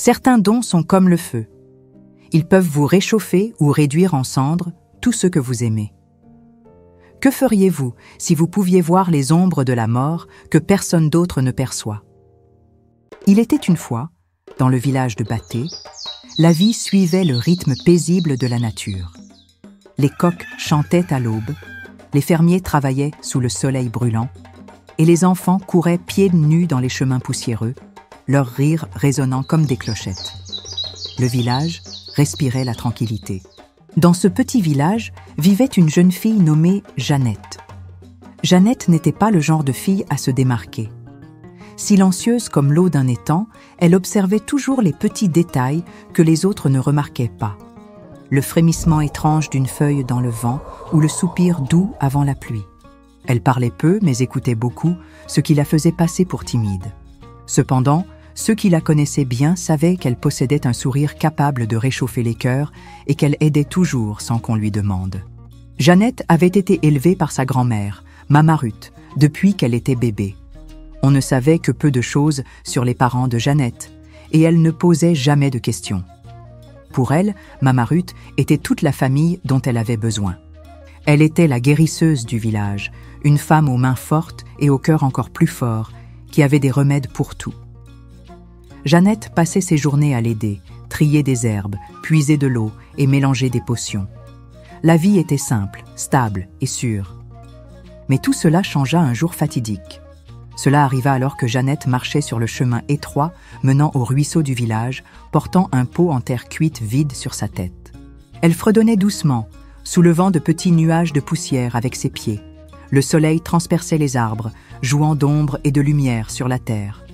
Certains dons sont comme le feu. Ils peuvent vous réchauffer ou réduire en cendres tout ce que vous aimez. Que feriez-vous si vous pouviez voir les ombres de la mort que personne d'autre ne perçoit? Il était une fois, dans le village de Baté, la vie suivait le rythme paisible de la nature. Les coqs chantaient à l'aube, les fermiers travaillaient sous le soleil brûlant, et les enfants couraient pieds nus dans les chemins poussiéreux, leurs rires résonnant comme des clochettes. Le village respirait la tranquillité. Dans ce petit village vivait une jeune fille nommée Jeannette. Jeannette n'était pas le genre de fille à se démarquer. Silencieuse comme l'eau d'un étang, elle observait toujours les petits détails que les autres ne remarquaient pas. Le frémissement étrange d'une feuille dans le vent ou le soupir doux avant la pluie. Elle parlait peu mais écoutait beaucoup, ce qui la faisait passer pour timide. Cependant, ceux qui la connaissaient bien savaient qu'elle possédait un sourire capable de réchauffer les cœurs et qu'elle aidait toujours sans qu'on lui demande. Jeannette avait été élevée par sa grand-mère, Mama Ruth, depuis qu'elle était bébé. On ne savait que peu de choses sur les parents de Jeannette, et elle ne posait jamais de questions. Pour elle, Mama Ruth était toute la famille dont elle avait besoin. Elle était la guérisseuse du village, une femme aux mains fortes et au cœur encore plus fort, qui avait des remèdes pour tout. Jeannette passait ses journées à l'aider, trier des herbes, puiser de l'eau et mélanger des potions. La vie était simple, stable et sûre. Mais tout cela changea un jour fatidique. Cela arriva alors que Jeannette marchait sur le chemin étroit menant au ruisseau du village, portant un pot en terre cuite vide sur sa tête. Elle fredonnait doucement, soulevant de petits nuages de poussière avec ses pieds. Le soleil transperçait les arbres, jouant d'ombre et de lumière sur la terre.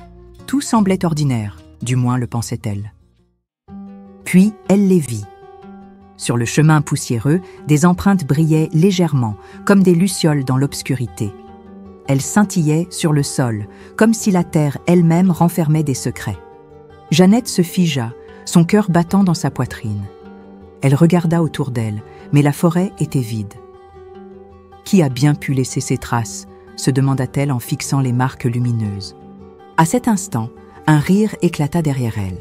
Tout semblait ordinaire, du moins le pensait-elle. Puis elle les vit. Sur le chemin poussiéreux, des empreintes brillaient légèrement, comme des lucioles dans l'obscurité. Elles scintillaient sur le sol, comme si la terre elle-même renfermait des secrets. Jeannette se figea, son cœur battant dans sa poitrine. Elle regarda autour d'elle, mais la forêt était vide. Qui a bien pu laisser ces traces? Se demanda-t-elle en fixant les marques lumineuses. À cet instant, un rire éclata derrière elle.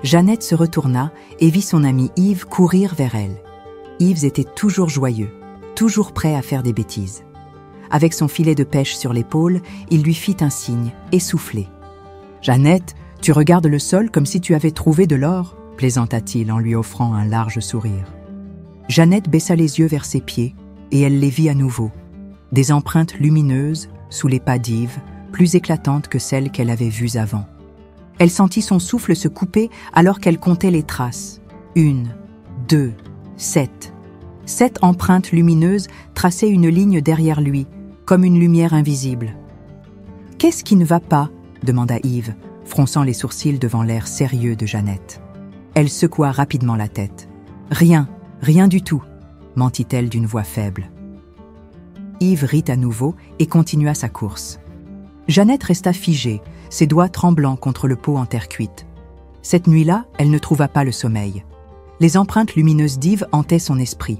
Jeannette se retourna et vit son ami Yves courir vers elle. Yves était toujours joyeux, toujours prêt à faire des bêtises. Avec son filet de pêche sur l'épaule, il lui fit un signe, essoufflé. « Jeannette, tu regardes le sol comme si tu avais trouvé de l'or » plaisanta-t-il en lui offrant un large sourire. Jeannette baissa les yeux vers ses pieds et elle les vit à nouveau. Des empreintes lumineuses sous les pas d'Yves, plus éclatantes que celles qu'elle avait vues avant. Elle sentit son souffle se couper alors qu'elle comptait les traces. 1, 2, 7. 7 empreintes lumineuses traçaient une ligne derrière lui, comme une lumière invisible. « Qu'est-ce qui ne va pas ?» demanda Yves, fronçant les sourcils devant l'air sérieux de Jeannette. Elle secoua rapidement la tête. « Rien, rien du tout », mentit-elle d'une voix faible. Yves rit à nouveau et continua sa course. Jeannette resta figée, ses doigts tremblants contre le pot en terre cuite. Cette nuit-là, elle ne trouva pas le sommeil. Les empreintes lumineuses d'Yves hantaient son esprit.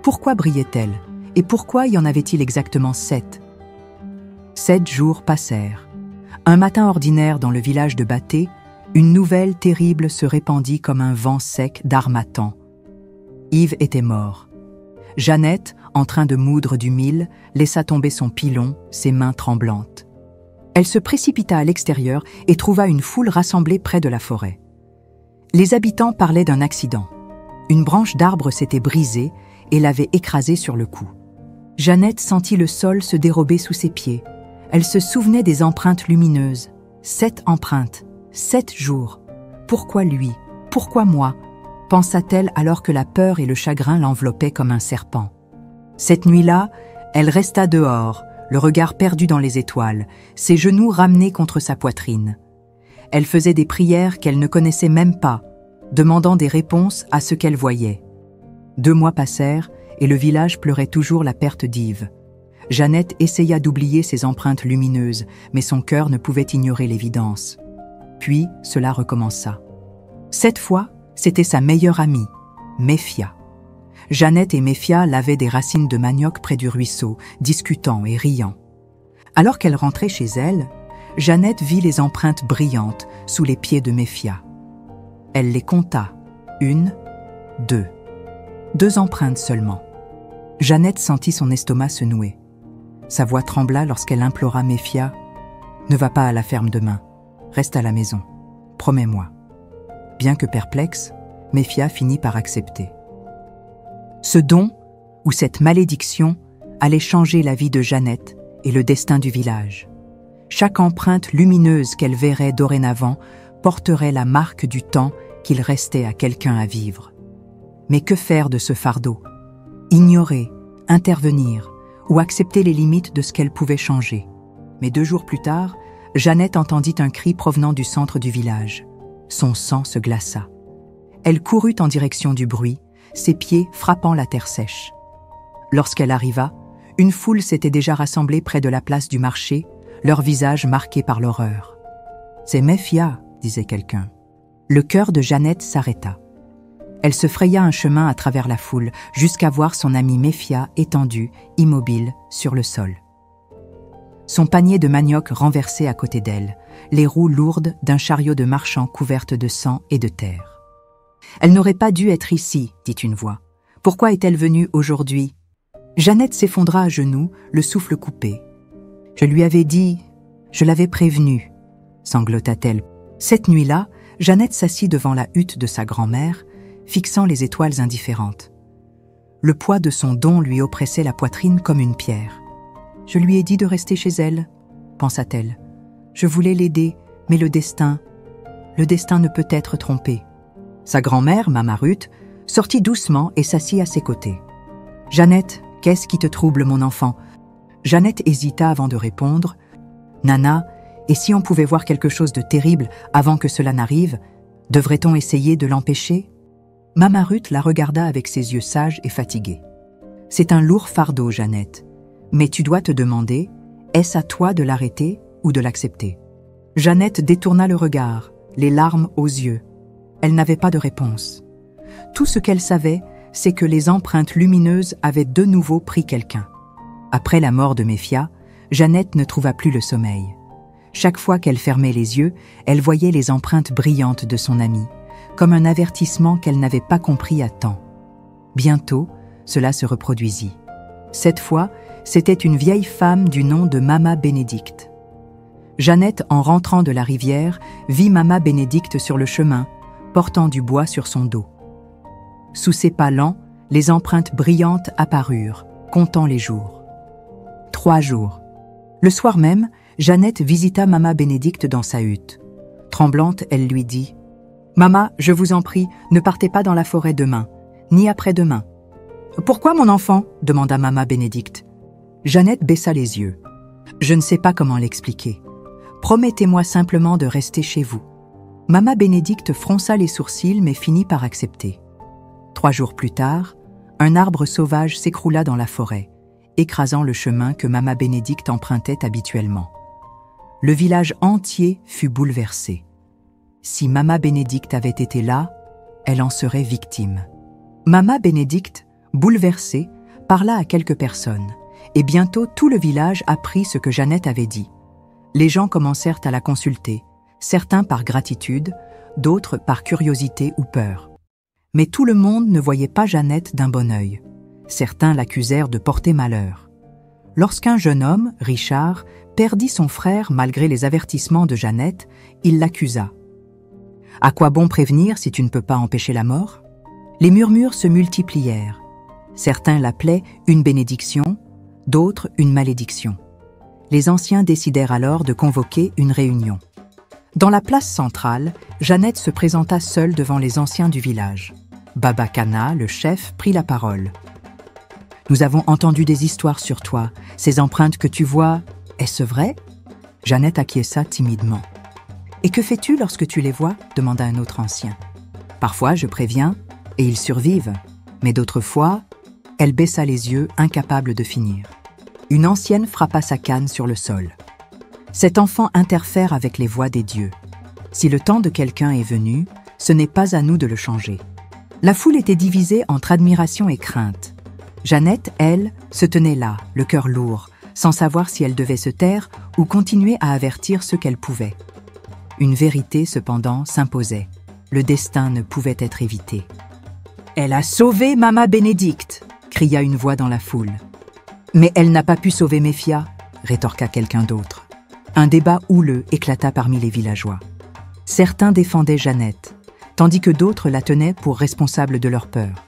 Pourquoi brillaient-elles? Et pourquoi y en avait-il exactement 7? 7 jours passèrent. Un matin ordinaire dans le village de Baté, une nouvelle terrible se répandit comme un vent sec d'harmattan. Yves était mort. Jeannette, en train de moudre du mil, laissa tomber son pilon, ses mains tremblantes. Elle se précipita à l'extérieur et trouva une foule rassemblée près de la forêt. Les habitants parlaient d'un accident. Une branche d'arbre s'était brisée et l'avait écrasée sur le cou. Jeannette sentit le sol se dérober sous ses pieds. Elle se souvenait des empreintes lumineuses. 7 empreintes, 7 jours. Pourquoi lui? Pourquoi moi? Pensa-t-elle alors que la peur et le chagrin l'enveloppaient comme un serpent. Cette nuit-là, elle resta dehors, le regard perdu dans les étoiles, ses genoux ramenés contre sa poitrine. Elle faisait des prières qu'elle ne connaissait même pas, demandant des réponses à ce qu'elle voyait. 2 mois passèrent et le village pleurait toujours la perte d'Yves. Jeannette essaya d'oublier ses empreintes lumineuses, mais son cœur ne pouvait ignorer l'évidence. Puis cela recommença. Cette fois, c'était sa meilleure amie, Méfia. Jeannette et Méfia lavaient des racines de manioc près du ruisseau, discutant et riant. Alors qu'elle rentrait chez elle, Jeannette vit les empreintes brillantes sous les pieds de Méfia. Elle les compta. 1, 2. 2 empreintes seulement. Jeannette sentit son estomac se nouer. Sa voix trembla lorsqu'elle implora Méphia « Ne va pas à la ferme demain, reste à la maison, promets-moi. » Bien que perplexe, Méphia finit par accepter. Ce don, ou cette malédiction, allait changer la vie de Jeannette et le destin du village. Chaque empreinte lumineuse qu'elle verrait dorénavant porterait la marque du temps qu'il restait à quelqu'un à vivre. Mais que faire de ce fardeau? Ignorer, intervenir ou accepter les limites de ce qu'elle pouvait changer. Mais 2 jours plus tard, Jeannette entendit un cri provenant du centre du village. Son sang se glaça. Elle courut en direction du bruit, ses pieds frappant la terre sèche. Lorsqu'elle arriva, une foule s'était déjà rassemblée près de la place du marché, leurs visages marqués par l'horreur. « C'est Méphia », disait quelqu'un. Le cœur de Jeannette s'arrêta. Elle se fraya un chemin à travers la foule, jusqu'à voir son amie Méphia étendue, immobile, sur le sol. Son panier de manioc renversé à côté d'elle, les roues lourdes d'un chariot de marchand couvertes de sang et de terre. « Elle n'aurait pas dû être ici, dit une voix. Pourquoi est-elle venue aujourd'hui ?» Jeannette s'effondra à genoux, le souffle coupé. « Je lui avais dit, je l'avais prévenue, » sanglota-t-elle. Cette nuit-là, Jeannette s'assit devant la hutte de sa grand-mère, fixant les étoiles indifférentes. Le poids de son don lui oppressait la poitrine comme une pierre. « Je lui ai dit de rester chez elle, » pensa-t-elle. « Je voulais l'aider, mais le destin ne peut être trompé. » Sa grand-mère, Mama Ruth, sortit doucement et s'assit à ses côtés. « Jeannette, qu'est-ce qui te trouble, mon enfant ?» Jeannette hésita avant de répondre. « Nana, et si on pouvait voir quelque chose de terrible avant que cela n'arrive, devrait-on essayer de l'empêcher ?» Mama Ruth la regarda avec ses yeux sages et fatigués. « C'est un lourd fardeau, Jeannette, mais tu dois te demander, est-ce à toi de l'arrêter ou de l'accepter ?» Jeannette détourna le regard, les larmes aux yeux. Elle n'avait pas de réponse. Tout ce qu'elle savait, c'est que les empreintes lumineuses avaient de nouveau pris quelqu'un. Après la mort de Méphia, Jeannette ne trouva plus le sommeil. Chaque fois qu'elle fermait les yeux, elle voyait les empreintes brillantes de son amie, comme un avertissement qu'elle n'avait pas compris à temps. Bientôt, cela se reproduisit. Cette fois, c'était une vieille femme du nom de Mama Bénédicte. Jeannette, en rentrant de la rivière, vit Mama Bénédicte sur le chemin, portant du bois sur son dos. Sous ses pas lents, les empreintes brillantes apparurent, comptant les jours. 3 jours. Le soir même, Jeannette visita Mama Bénédicte dans sa hutte. Tremblante, elle lui dit « Mama, je vous en prie, ne partez pas dans la forêt demain, ni après-demain. »« Pourquoi, mon enfant ?» demanda Mama Bénédicte. Jeannette baissa les yeux. « Je ne sais pas comment l'expliquer. Promettez-moi simplement de rester chez vous. » Mama Bénédicte fronça les sourcils mais finit par accepter. 3 jours plus tard, un arbre sauvage s'écroula dans la forêt, écrasant le chemin que Mama Bénédicte empruntait habituellement. Le village entier fut bouleversé. Si Mama Bénédicte avait été là, elle en serait victime. Mama Bénédicte, bouleversée, parla à quelques personnes, et bientôt tout le village apprit ce que Jeannette avait dit. Les gens commencèrent à la consulter, certains par gratitude, d'autres par curiosité ou peur. Mais tout le monde ne voyait pas Jeannette d'un bon œil. Certains l'accusèrent de porter malheur. Lorsqu'un jeune homme, Richard, perdit son frère malgré les avertissements de Jeannette, il l'accusa. « À quoi bon prévenir si tu ne peux pas empêcher la mort ?» Les murmures se multiplièrent. Certains l'appelaient une bénédiction, d'autres une malédiction. Les anciens décidèrent alors de convoquer une réunion. Dans la place centrale, Jeannette se présenta seule devant les anciens du village. Baba Kana, le chef, prit la parole. « Nous avons entendu des histoires sur toi. Ces empreintes que tu vois, est-ce vrai ?» Jeannette acquiesça timidement. « Et que fais-tu lorsque tu les vois ?» demanda un autre ancien. « Parfois, je préviens, et ils survivent. Mais d'autres fois, elle baissa les yeux, incapable de finir. Une ancienne frappa sa canne sur le sol. Cet enfant interfère avec les voies des dieux. Si le temps de quelqu'un est venu, ce n'est pas à nous de le changer. » La foule était divisée entre admiration et crainte. Jeannette, elle, se tenait là, le cœur lourd, sans savoir si elle devait se taire ou continuer à avertir ceux qu'elle pouvait. Une vérité, cependant, s'imposait. le destin ne pouvait être évité. « Elle a sauvé Mama Bénédicte !» cria une voix dans la foule. « Mais elle n'a pas pu sauver Méphia !» rétorqua quelqu'un d'autre. Un débat houleux éclata parmi les villageois. Certains défendaient Jeannette, tandis que d'autres la tenaient pour responsable de leur peur.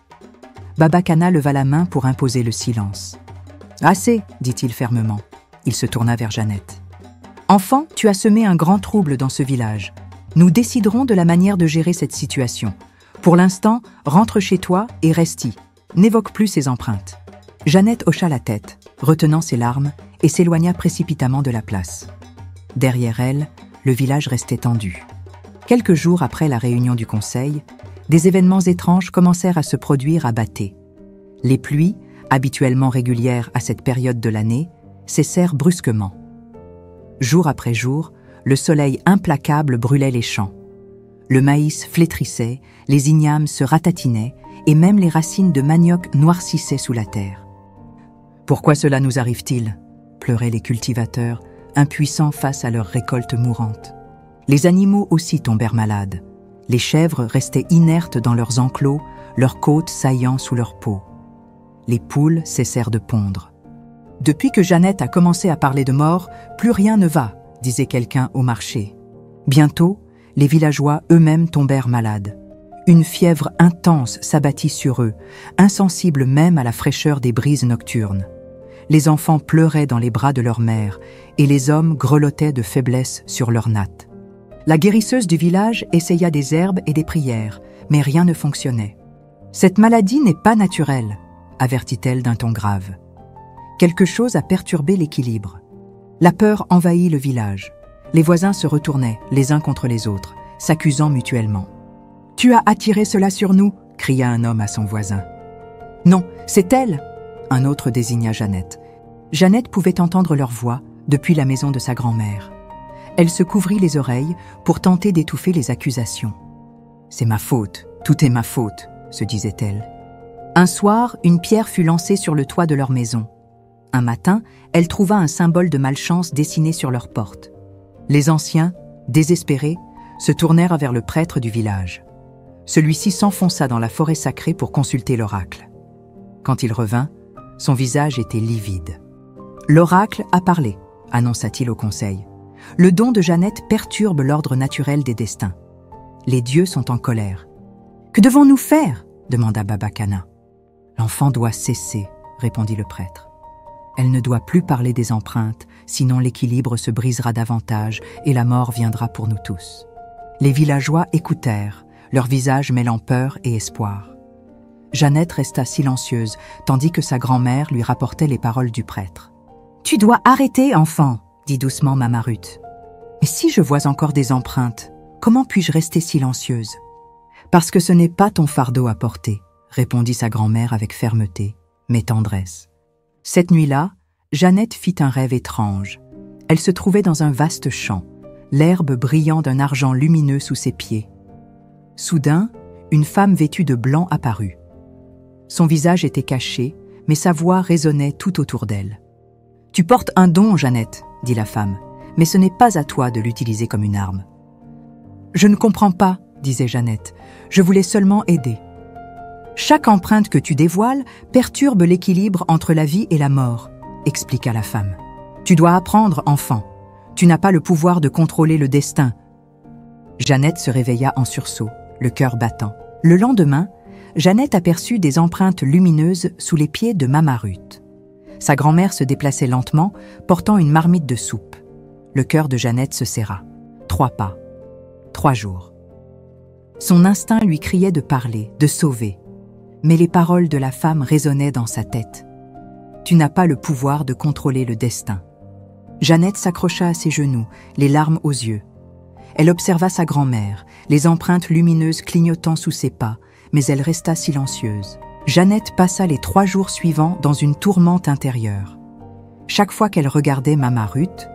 Baba Kana leva la main pour imposer le silence. « Assez !» dit-il fermement. Il se tourna vers Jeannette. « Enfant, tu as semé un grand trouble dans ce village. Nous déciderons de la manière de gérer cette situation. Pour l'instant, rentre chez toi et reste-y. N'évoque plus ces empreintes. » Jeannette hocha la tête, retenant ses larmes, et s'éloigna précipitamment de la place. Derrière elle, le village restait tendu. Quelques jours après la réunion du conseil, des événements étranges commencèrent à se produire à Baté. Les pluies, habituellement régulières à cette période de l'année, cessèrent brusquement. Jour après jour, le soleil implacable brûlait les champs. Le maïs flétrissait, les ignames se ratatinaient et même les racines de manioc noircissaient sous la terre. « Pourquoi cela nous arrive-t-il » pleuraient les cultivateurs, impuissants face à leur récolte mourante. Les animaux aussi tombèrent malades. Les chèvres restaient inertes dans leurs enclos, leurs côtes saillant sous leur peau. Les poules cessèrent de pondre. « Depuis que Jeannette a commencé à parler de mort, plus rien ne va », disait quelqu'un au marché. Bientôt, les villageois eux-mêmes tombèrent malades. Une fièvre intense s'abattit sur eux, insensibles même à la fraîcheur des brises nocturnes. Les enfants pleuraient dans les bras de leur mère et les hommes grelottaient de faiblesse sur leurs nattes. La guérisseuse du village essaya des herbes et des prières, mais rien ne fonctionnait. « Cette maladie n'est pas naturelle », avertit-elle d'un ton grave. Quelque chose a perturbé l'équilibre. La peur envahit le village. Les voisins se retournaient, les uns contre les autres, s'accusant mutuellement. « Tu as attiré cela sur nous !» cria un homme à son voisin. « Non, c'est elle !» Un autre désigna Jeannette. Jeannette pouvait entendre leur voix depuis la maison de sa grand-mère. Elle se couvrit les oreilles pour tenter d'étouffer les accusations. « C'est ma faute, tout est ma faute !» se disait-elle. Un soir, une pierre fut lancée sur le toit de leur maison. Un matin, elle trouva un symbole de malchance dessiné sur leur porte. Les anciens, désespérés, se tournèrent vers le prêtre du village. Celui-ci s'enfonça dans la forêt sacrée pour consulter l'oracle. Quand il revint, son visage était livide. « L'oracle a parlé », annonça-t-il au conseil. « Le don de Jeannette perturbe l'ordre naturel des destins. Les dieux sont en colère. »« Que devons-nous faire ?» demanda Baba Kana. « L'enfant doit cesser », répondit le prêtre. « Elle ne doit plus parler des empreintes, sinon l'équilibre se brisera davantage et la mort viendra pour nous tous. » Les villageois écoutèrent, leur visage mêlant peur et espoir. Jeannette resta silencieuse, tandis que sa grand-mère lui rapportait les paroles du prêtre. « Tu dois arrêter, enfant !» dit doucement Mama Ruth. « Mais si je vois encore des empreintes, comment puis-je rester silencieuse ?»« Parce que ce n'est pas ton fardeau à porter, » répondit sa grand-mère avec fermeté, mais tendresse. Cette nuit-là, Jeannette fit un rêve étrange. Elle se trouvait dans un vaste champ, l'herbe brillant d'un argent lumineux sous ses pieds. Soudain, une femme vêtue de blanc apparut. Son visage était caché, mais sa voix résonnait tout autour d'elle. « Tu portes un don, Jeannette, » dit la femme, « mais ce n'est pas à toi de l'utiliser comme une arme. »« Je ne comprends pas, » disait Jeannette, « je voulais seulement aider. »« Chaque empreinte que tu dévoiles perturbe l'équilibre entre la vie et la mort, » expliqua la femme. « Tu dois apprendre, enfant. Tu n'as pas le pouvoir de contrôler le destin. » Jeannette se réveilla en sursaut, le cœur battant. Le lendemain, Jeannette aperçut des empreintes lumineuses sous les pieds de Mama Ruth. Sa grand-mère se déplaçait lentement, portant une marmite de soupe. Le cœur de Jeannette se serra. 3 pas. 3 jours. Son instinct lui criait de parler, de sauver. Mais les paroles de la femme résonnaient dans sa tête. « Tu n'as pas le pouvoir de contrôler le destin. » Jeannette s'accrocha à ses genoux, les larmes aux yeux. Elle observa sa grand-mère, les empreintes lumineuses clignotant sous ses pas, mais elle resta silencieuse. Jeannette passa les 3 jours suivants dans une tourmente intérieure. Chaque fois qu'elle regardait Mama Ruth,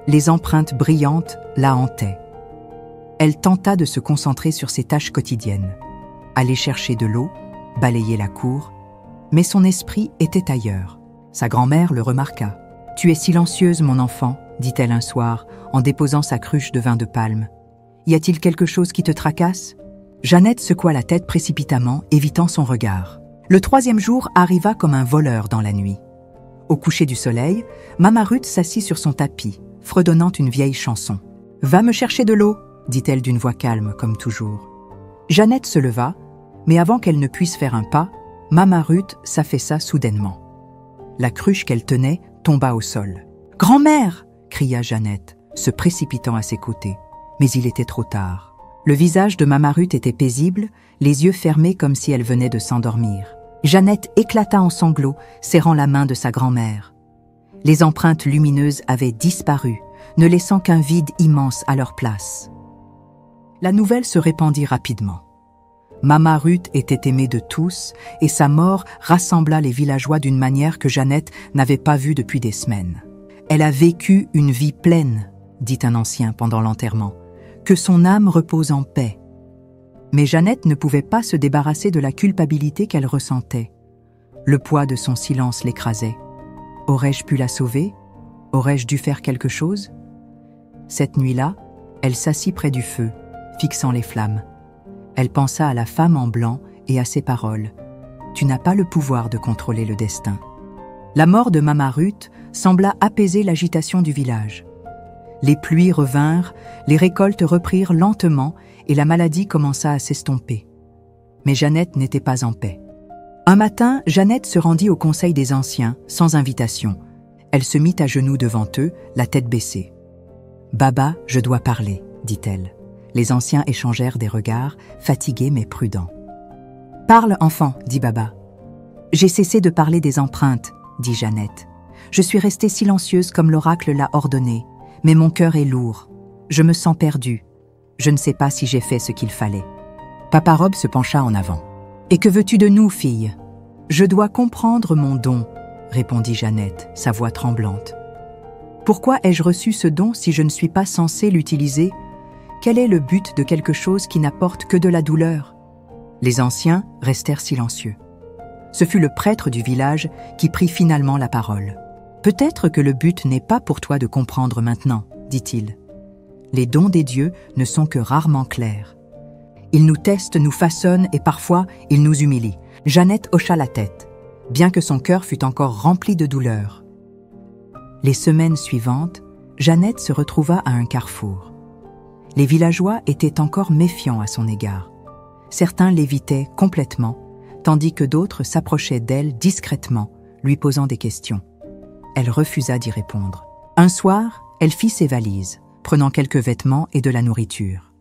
les empreintes brillantes la hantaient. Elle tenta de se concentrer sur ses tâches quotidiennes. Aller chercher de l'eau, balayer la cour, mais son esprit était ailleurs. Sa grand-mère le remarqua. « Tu es silencieuse, mon enfant, » dit-elle un soir, en déposant sa cruche de vin de palme. « Y a-t-il quelque chose qui te tracasse ?»« Jeannette secoua la tête précipitamment, évitant son regard. Le 3e jour arriva comme un voleur dans la nuit. Au coucher du soleil, Mama Ruth s'assit sur son tapis, fredonnant une vieille chanson. « Va me chercher de l'eau » dit-elle d'une voix calme, comme toujours. Jeannette se leva, mais avant qu'elle ne puisse faire un pas, Mama Ruth s'affaissa soudainement. La cruche qu'elle tenait tomba au sol. « Grand-mère » cria Jeannette, se précipitant à ses côtés. Mais il était trop tard. Le visage de Mama Ruth était paisible, les yeux fermés comme si elle venait de s'endormir. Jeannette éclata en sanglots, serrant la main de sa grand-mère. Les empreintes lumineuses avaient disparu, ne laissant qu'un vide immense à leur place. La nouvelle se répandit rapidement. Mama Ruth était aimée de tous et sa mort rassembla les villageois d'une manière que Jeannette n'avait pas vue depuis des semaines. « Elle a vécu une vie pleine », dit un ancien pendant l'enterrement. « Que son âme repose en paix. » Mais Jeannette ne pouvait pas se débarrasser de la culpabilité qu'elle ressentait. Le poids de son silence l'écrasait. Aurais-je pu la sauver? Aurais-je dû faire quelque chose? Cette nuit-là, elle s'assit près du feu, fixant les flammes. Elle pensa à la femme en blanc et à ses paroles. « Tu n'as pas le pouvoir de contrôler le destin. » La mort de Mama Ruth sembla apaiser l'agitation du village. Les pluies revinrent, les récoltes reprirent lentement et la maladie commença à s'estomper. Mais Jeannette n'était pas en paix. Un matin, Jeannette se rendit au conseil des anciens, sans invitation. Elle se mit à genoux devant eux, la tête baissée. « Baba, je dois parler, » dit-elle. Les anciens échangèrent des regards, fatigués mais prudents. « Parle, enfant, » dit Baba. « J'ai cessé de parler des empreintes, » dit Jeannette. « Je suis restée silencieuse comme l'oracle l'a ordonné, mais mon cœur est lourd. Je me sens perdue. Je ne sais pas si j'ai fait ce qu'il fallait. » Papa Rob se pencha en avant. « Et que veux-tu de nous, fille ?»« Je dois comprendre mon don, » répondit Jeannette, sa voix tremblante. « Pourquoi ai-je reçu ce don si je ne suis pas censée l'utiliser ? Quel est le but de quelque chose qui n'apporte que de la douleur ?» Les anciens restèrent silencieux. Ce fut le prêtre du village qui prit finalement la parole. « Peut-être que le but n'est pas pour toi de comprendre maintenant, » dit-il. « Les dons des dieux ne sont que rarement clairs. Ils nous testent, nous façonnent et parfois ils nous humilient. » Jeannette hocha la tête, bien que son cœur fût encore rempli de douleur. Les semaines suivantes, Jeannette se retrouva à un carrefour. Les villageois étaient encore méfiants à son égard. Certains l'évitaient complètement, tandis que d'autres s'approchaient d'elle discrètement, lui posant des questions. Elle refusa d'y répondre. Un soir, elle fit ses valises, prenant quelques vêtements et de la nourriture.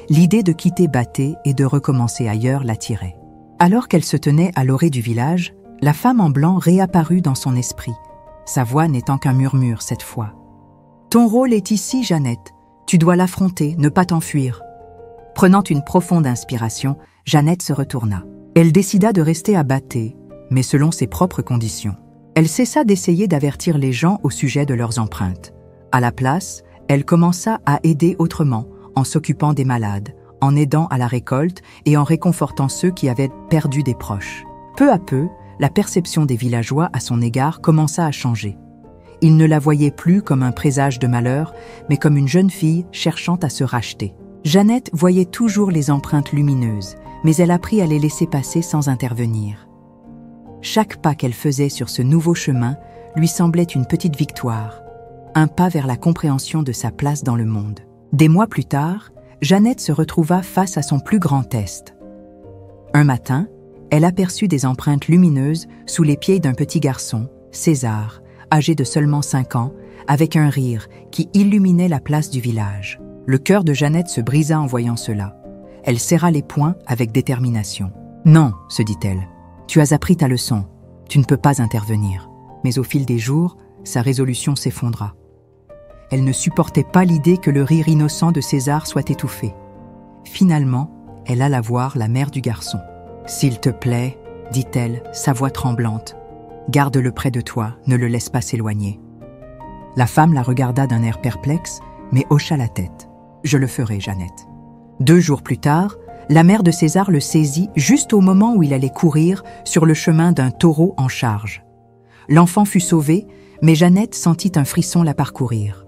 L'idée de quitter Bathé et de recommencer ailleurs l'attirait. Alors qu'elle se tenait à l'orée du village, la femme en blanc réapparut dans son esprit, sa voix n'étant qu'un murmure cette fois. « Ton rôle est ici, Jeannette. Tu dois l'affronter, ne pas t'enfuir. » Prenant une profonde inspiration, Jeannette se retourna. Elle décida de rester à Bathé, mais selon ses propres conditions. Elle cessa d'essayer d'avertir les gens au sujet de leurs empreintes. À la place, elle commença à aider autrement, en s'occupant des malades, en aidant à la récolte et en réconfortant ceux qui avaient perdu des proches. Peu à peu, la perception des villageois à son égard commença à changer. Ils ne la voyaient plus comme un présage de malheur, mais comme une jeune fille cherchant à se racheter. Jeannette voyait toujours les empreintes lumineuses, mais elle apprit à les laisser passer sans intervenir. Chaque pas qu'elle faisait sur ce nouveau chemin lui semblait une petite victoire, un pas vers la compréhension de sa place dans le monde. Des mois plus tard, Jeannette se retrouva face à son plus grand test. Un matin, elle aperçut des empreintes lumineuses sous les pieds d'un petit garçon, César, âgé de seulement 5 ans, avec un rire qui illuminait la place du village. Le cœur de Jeannette se brisa en voyant cela. Elle serra les poings avec détermination. « Non, se dit-elle, tu as appris ta leçon, tu ne peux pas intervenir. » Mais au fil des jours, sa résolution s'effondra. Elle ne supportait pas l'idée que le rire innocent de César soit étouffé. Finalement, elle alla voir la mère du garçon. « S'il te plaît, dit-elle, sa voix tremblante, garde-le près de toi, ne le laisse pas s'éloigner. » La femme la regarda d'un air perplexe, mais hocha la tête. « Je le ferai, Jeannette. » 2 jours plus tard, la mère de César le saisit juste au moment où il allait courir sur le chemin d'un taureau en charge. L'enfant fut sauvé, mais Jeannette sentit un frisson la parcourir.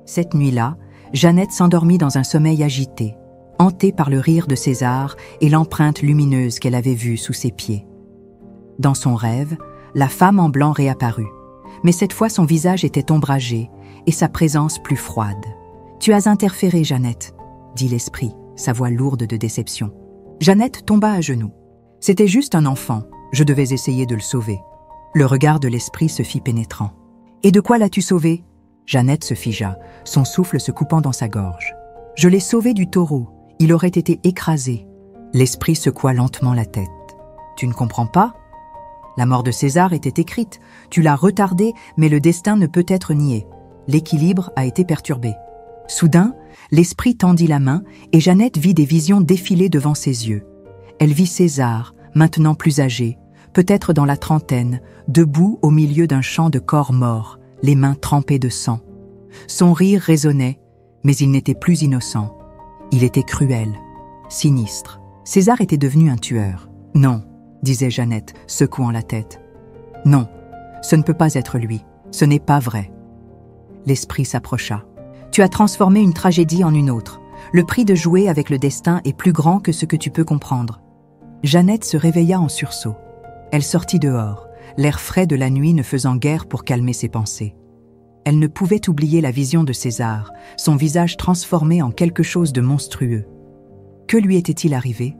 Cette nuit-là, Jeannette s'endormit dans un sommeil agité, hantée par le rire de César et l'empreinte lumineuse qu'elle avait vue sous ses pieds. Dans son rêve, la femme en blanc réapparut, mais cette fois son visage était ombragé et sa présence plus froide. « Tu as interféré, Jeannette, » dit l'esprit, sa voix lourde de déception. Jeannette tomba à genoux. « C'était juste un enfant, je devais essayer de le sauver. » Le regard de l'esprit se fit pénétrant. « Et de quoi l'as-tu sauvé ?» Jeannette se figea, son souffle se coupant dans sa gorge. « Je l'ai sauvé du taureau, il aurait été écrasé. » L'esprit secoua lentement la tête. « Tu ne comprends pas ? La mort de César était écrite, tu l'as retardée, mais le destin ne peut être nié. L'équilibre a été perturbé. » Soudain, l'esprit tendit la main et Jeannette vit des visions défiler devant ses yeux. Elle vit César, maintenant plus âgé, peut-être dans la trentaine, debout au milieu d'un champ de corps morts, les mains trempées de sang. Son rire résonnait, mais il n'était plus innocent. Il était cruel, sinistre. César était devenu un tueur. « Non », disait Jeannette, secouant la tête. « Non, ce ne peut pas être lui. Ce n'est pas vrai. » L'esprit s'approcha. « Tu as transformé une tragédie en une autre. Le prix de jouer avec le destin est plus grand que ce que tu peux comprendre. » Jeannette se réveilla en sursaut. Elle sortit dehors, l'air frais de la nuit ne faisant guère pour calmer ses pensées. Elle ne pouvait oublier la vision de César, son visage transformé en quelque chose de monstrueux. Que lui était-il arrivé ?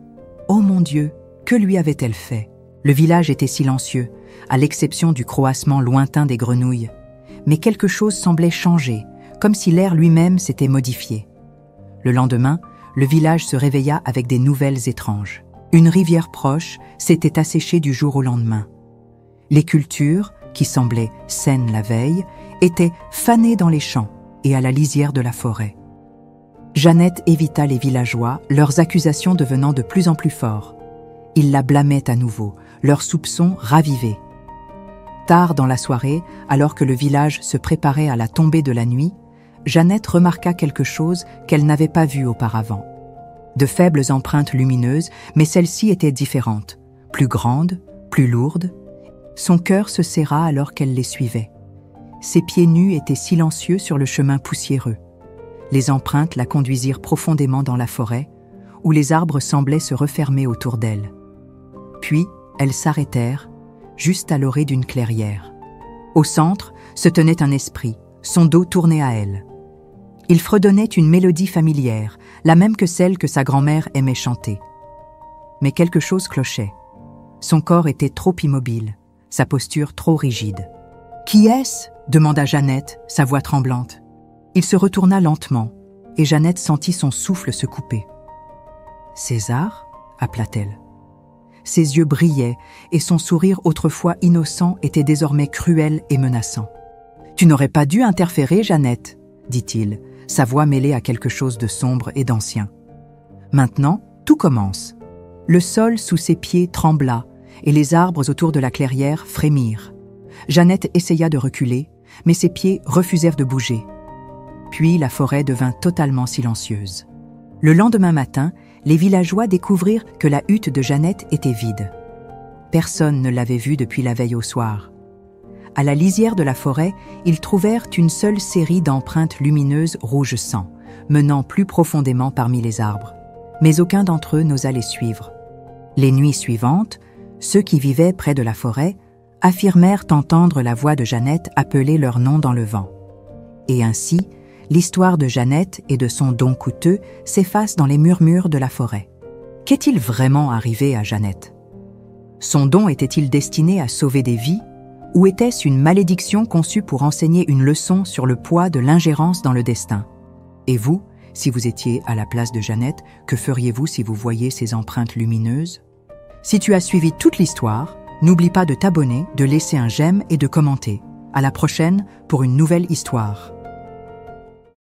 Oh mon Dieu, que lui avait-elle fait ? Le village était silencieux, à l'exception du croassement lointain des grenouilles. Mais quelque chose semblait changer, comme si l'air lui-même s'était modifié. Le lendemain, le village se réveilla avec des nouvelles étranges. Une rivière proche s'était asséchée du jour au lendemain. Les cultures, qui semblaient saines la veille, étaient fanées dans les champs et à la lisière de la forêt. Jeannette évita les villageois, leurs accusations devenant de plus en plus fortes. Ils la blâmaient à nouveau, leurs soupçons ravivés. Tard dans la soirée, alors que le village se préparait à la tombée de la nuit, Jeannette remarqua quelque chose qu'elle n'avait pas vu auparavant. De faibles empreintes lumineuses, mais celles-ci étaient différentes, plus grandes, plus lourdes. Son cœur se serra alors qu'elle les suivait. Ses pieds nus étaient silencieux sur le chemin poussiéreux. Les empreintes la conduisirent profondément dans la forêt, où les arbres semblaient se refermer autour d'elle. Puis, elles s'arrêtèrent, juste à l'orée d'une clairière. Au centre se tenait un esprit, son dos tourné à elle. Il fredonnait une mélodie familière, la même que celle que sa grand-mère aimait chanter. Mais quelque chose clochait. Son corps était trop immobile, sa posture trop rigide. « Qui est-ce » demanda Jeannette, sa voix tremblante. Il se retourna lentement, et Jeannette sentit son souffle se couper. « César » appela-t-elle. Ses yeux brillaient, et son sourire autrefois innocent était désormais cruel et menaçant. « Tu n'aurais pas dû interférer, Jeannette, » dit-il, sa voix mêlée à quelque chose de sombre et d'ancien. Maintenant, tout commence. Le sol sous ses pieds trembla, et les arbres autour de la clairière frémirent. Jeannette essaya de reculer, mais ses pieds refusèrent de bouger. Puis la forêt devint totalement silencieuse. Le lendemain matin, les villageois découvrirent que la hutte de Jeannette était vide. Personne ne l'avait vue depuis la veille au soir. À la lisière de la forêt, ils trouvèrent une seule série d'empreintes lumineuses rouge sang, menant plus profondément parmi les arbres. Mais aucun d'entre eux n'osa les suivre. Les nuits suivantes, ceux qui vivaient près de la forêt affirmèrent entendre la voix de Jeannette appeler leur nom dans le vent. Et ainsi, l'histoire de Jeannette et de son don coûteux s'efface dans les murmures de la forêt. Qu'est-il vraiment arrivé à Jeannette ? Son don était-il destiné à sauver des vies, ou était-ce une malédiction conçue pour enseigner une leçon sur le poids de l'ingérence dans le destin ? Et vous, si vous étiez à la place de Jeannette, que feriez-vous si vous voyiez ces empreintes lumineuses ? Si tu as suivi toute l'histoire, n'oublie pas de t'abonner, de laisser un j'aime et de commenter. À la prochaine pour une nouvelle histoire.